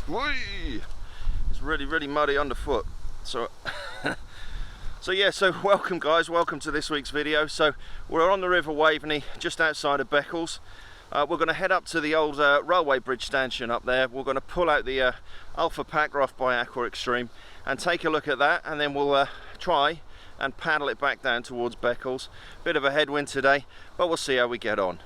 Whee! It's really muddy underfoot. So so welcome guys, welcome to this week's video. So we're on the River Waveney, just outside of Beccles. We're going to head up to the old railway bridge stanchion up there. We're going to pull out the Alpha Packraft by Aqua-xtreme and take a look at that, and then we'll try and paddle it back down towards Beccles. Bit of a headwind today, but we'll see how we get on.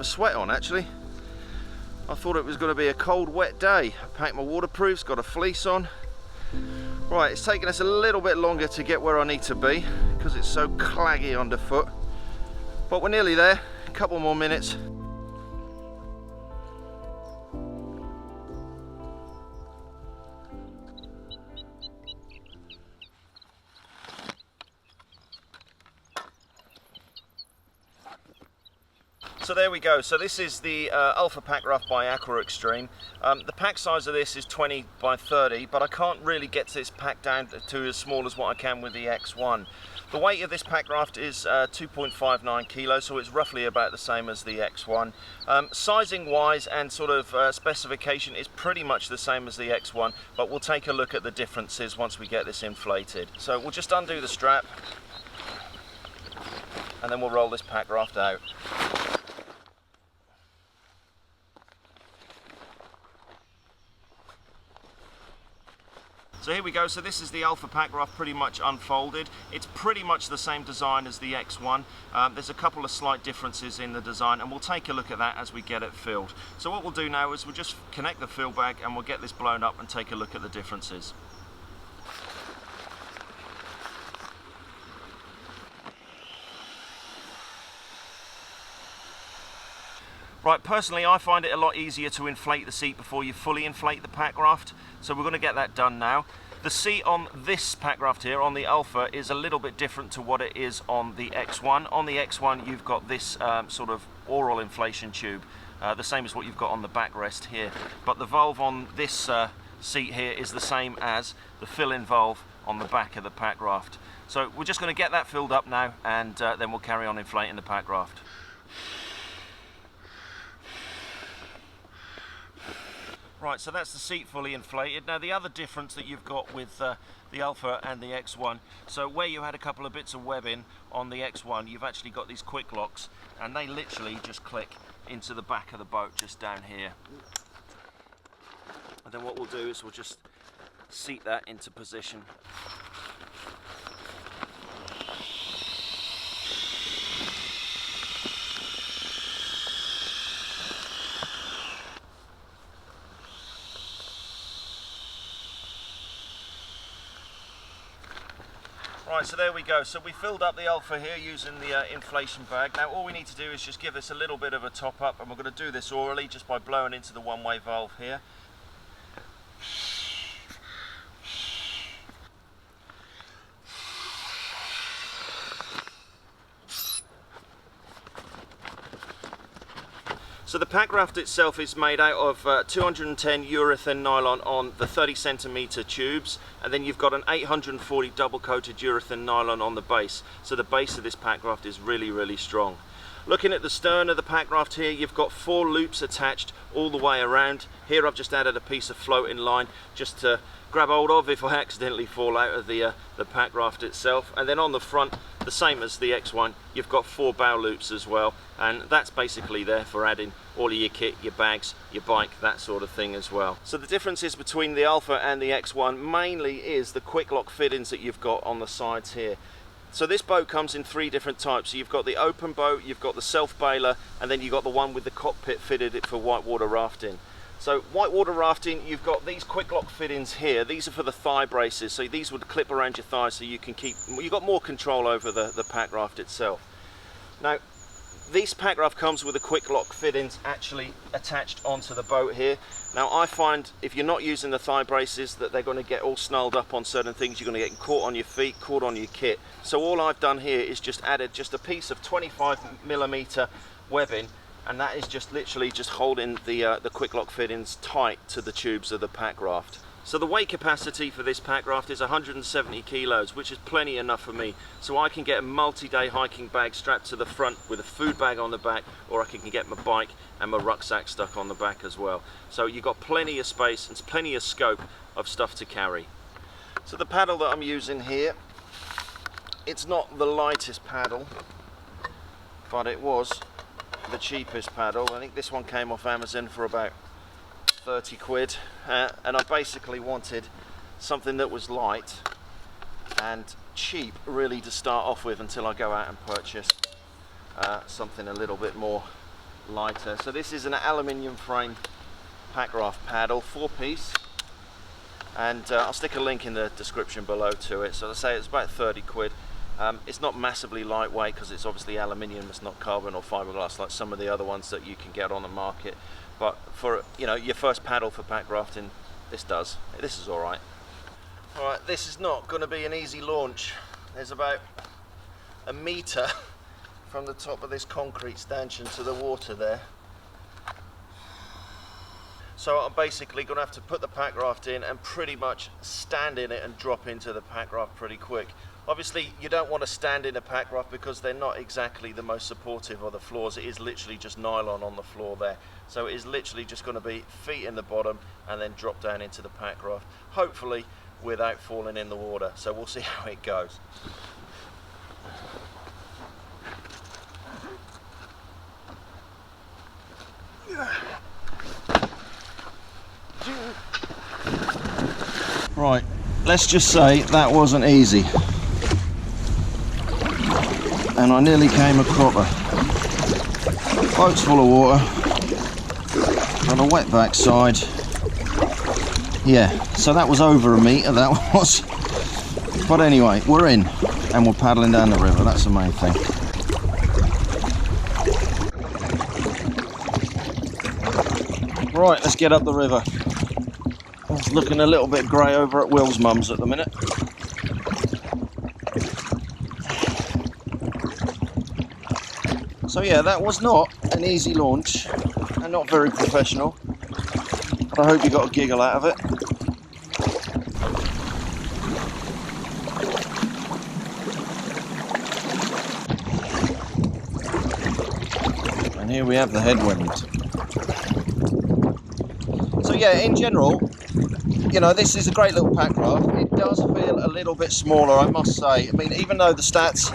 Sweat on actually. I thought it was going to be a cold wet day. I packed my waterproofs, got a fleece on. Right, it's taken us a little bit longer to get where I need to be because it's so claggy underfoot, but we're nearly there. A couple more minutes. So there we go. So this is the Alpha Packraft by Aqua-xtreme. The pack size of this is 20 by 30, but I can't really get this pack down to as small as what I can with the X1. The weight of this Packraft is 2.59 kilos, so it's roughly about the same as the X1. Sizing wise and sort of specification is pretty much the same as the X1, but we'll take a look at the differences once we get this inflated. So we'll just undo the strap and then we'll roll this Packraft out. So here we go. So this is the Alpha Packraft pretty much unfolded. It's pretty much the same design as the X1. There's a couple of slight differences in the design, and we'll take a look at that as we get it filled. So what we'll do now is we'll just connect the fill bag and we'll get this blown up and take a look at the differences. Right, personally I find it a lot easier to inflate the seat before you fully inflate the Packraft, so we're going to get that done now. The seat on this Packraft here, on the Alpha, is a little bit different to what it is on the X1. On the X1 you've got this sort of oral inflation tube, the same as what you've got on the backrest here, but the valve on this seat here is the same as the fill-in valve on the back of the Packraft. So we're just going to get that filled up now, and then we'll carry on inflating the Packraft. Right, so that's the seat fully inflated. Now the other difference that you've got with the Alpha and the X1, so where you had a couple of bits of webbing on the X1, you've actually got these quick locks, and they literally just click into the back of the boat just down here. And then what we'll do is we'll just seat that into position. Right, so there we go. So we filled up the Alpha here using the inflation bag. Now all we need to do is just give this a little bit of a top up, and we're going to do this orally just by blowing into the one-way valve here. So the Packraft itself is made out of 210 Urethane-Nylon on the 30cm tubes, and then you've got an 840 double-coated Urethane-Nylon on the base. So the base of this Packraft is really strong. Looking at the stern of the Packraft here, you've got 4 loops attached all the way around. Here I've just added a piece of floating line just to grab hold of if I accidentally fall out of the Packraft itself. And then on the front, the same as the X1, you've got 4 bow loops as well, and that's basically there for adding all of your kit, your bags, your bike, that sort of thing as well. So the differences between the Alpha and the X1 mainly is the quick lock fittings that you've got on the sides here. So this boat comes in 3 different types. So you've got the open boat, you've got the self-bailer, and then you've got the one with the cockpit fitted for whitewater rafting. So whitewater rafting, you've got these quick lock fittings here. These are for the thigh braces, so these would clip around your thighs so you can you've got more control over the Packraft itself. Now, this Packraft comes with the quick lock fittings actually attached onto the boat here. Now I find if you're not using the thigh braces that they're going to get all snarled up on certain things. You're going to get caught on your feet, caught on your kit. So all I've done here is just added just a piece of 25mm webbing, and that is just literally just holding the quick lock fittings tight to the tubes of the Packraft. So the weight capacity for this Packraft is 170 kilos, which is plenty enough for me. So I can get a multi-day hiking bag strapped to the front with a food bag on the back, or I can get my bike and my rucksack stuck on the back as well. So you've got plenty of space and plenty of scope of stuff to carry. So the paddle that I'm using here, it's not the lightest paddle, but it was the cheapest paddle. I think this one came off Amazon for about 30 quid, and I basically wanted something that was light and cheap really to start off with until I go out and purchase something a little bit more lighter. So this is an aluminium frame Packraft paddle, 4-piece, and I'll stick a link in the description below to it. So I say it's about 30 quid. It's not massively lightweight because it's obviously aluminium, it's not carbon or fiberglass like some of the other ones that you can get on the market. But for, you know, your first paddle for packrafting, this is all right. All right, this is not going to be an easy launch. There's about a metre from the top of this concrete stanchion to the water there. So I'm basically going to have to put the Packraft in and pretty much stand in it and drop into the Packraft pretty quick. Obviously you don't want to stand in a Packraft because they're not exactly the most supportive of the floors. It is literally just nylon on the floor there. So it is literally just going to be feet in the bottom and then drop down into the Packraft, hopefully without falling in the water. So we'll see how it goes. Right, let's just say that wasn't easy. And I nearly came a cropper. Boat's full of water, got a wet backside. Yeah, so that was over a metre, that was. But anyway, we're in and we're paddling down the river, that's the main thing. Right, let's get up the river. It's looking a little bit grey over at Will's mum's at the minute. So yeah, that was not an easy launch and not very professional, but I hope you got a giggle out of it. And here we have the headwind. So yeah, in general, you know, this is a great little Packraft. It does feel a little bit smaller, I must say. I mean, even though the stats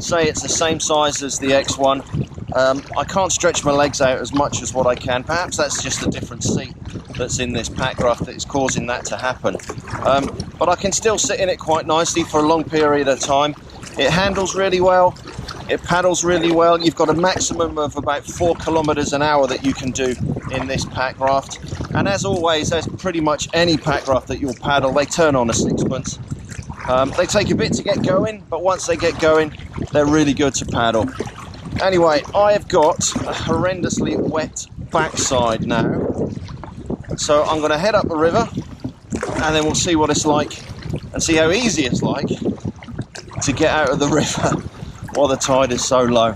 say it's the same size as the X1, I can't stretch my legs out as much as what I can. Perhaps that's just a different seat that's in this Packraft that is causing that to happen. But I can still sit in it quite nicely for a long period of time. It handles really well. It paddles really well. You've got a maximum of about 4 kilometers an hour that you can do in this Packraft. And as always, as pretty much any Packraft that you'll paddle, they turn on a sixpence. They take a bit to get going, but once they get going, they're really good to paddle. Anyway, I have got a horrendously wet backside now. So I'm going to head up the river and then we'll see what it's like and see how easy it's like to get out of the river while the tide is so low.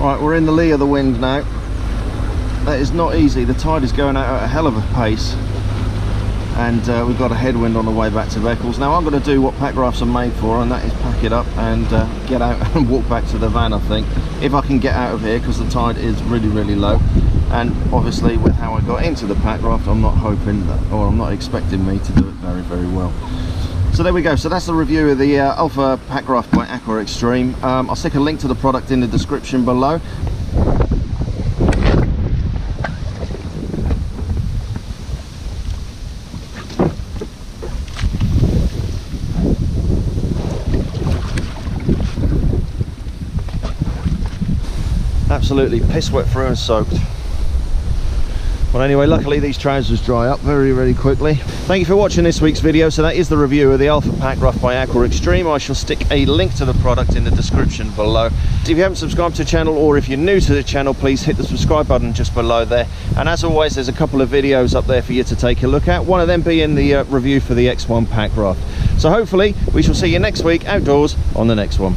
Right, we're in the lee of the wind now. That is not easy. The tide is going out at a hell of a pace, and we've got a headwind on the way back to Beccles. Now I'm going to do what pack rafts are made for, and that is pack it up and get out and walk back to the van, I think, if I can get out of here, because the tide is really, really low. And obviously with how I got into the pack raft, I'm not hoping that, or I'm not expecting me to do it very, very well. So there we go. So that's the review of the Alpha pack raft by Aqua-xtreme. I'll stick a link to the product in the description below. Absolutely piss wet through and soaked. Well, anyway, luckily these trousers dry up very, very quickly. Thank you for watching this week's video. So that is the review of the Alpha pack raft by Aqua-xtreme. I shall stick a link to the product in the description below. If you haven't subscribed to the channel, or if you're new to the channel, please hit the subscribe button just below there. And as always, there's a couple of videos up there for you to take a look at, one of them being the review for the X1 pack raft. So hopefully we shall see you next week outdoors on the next one.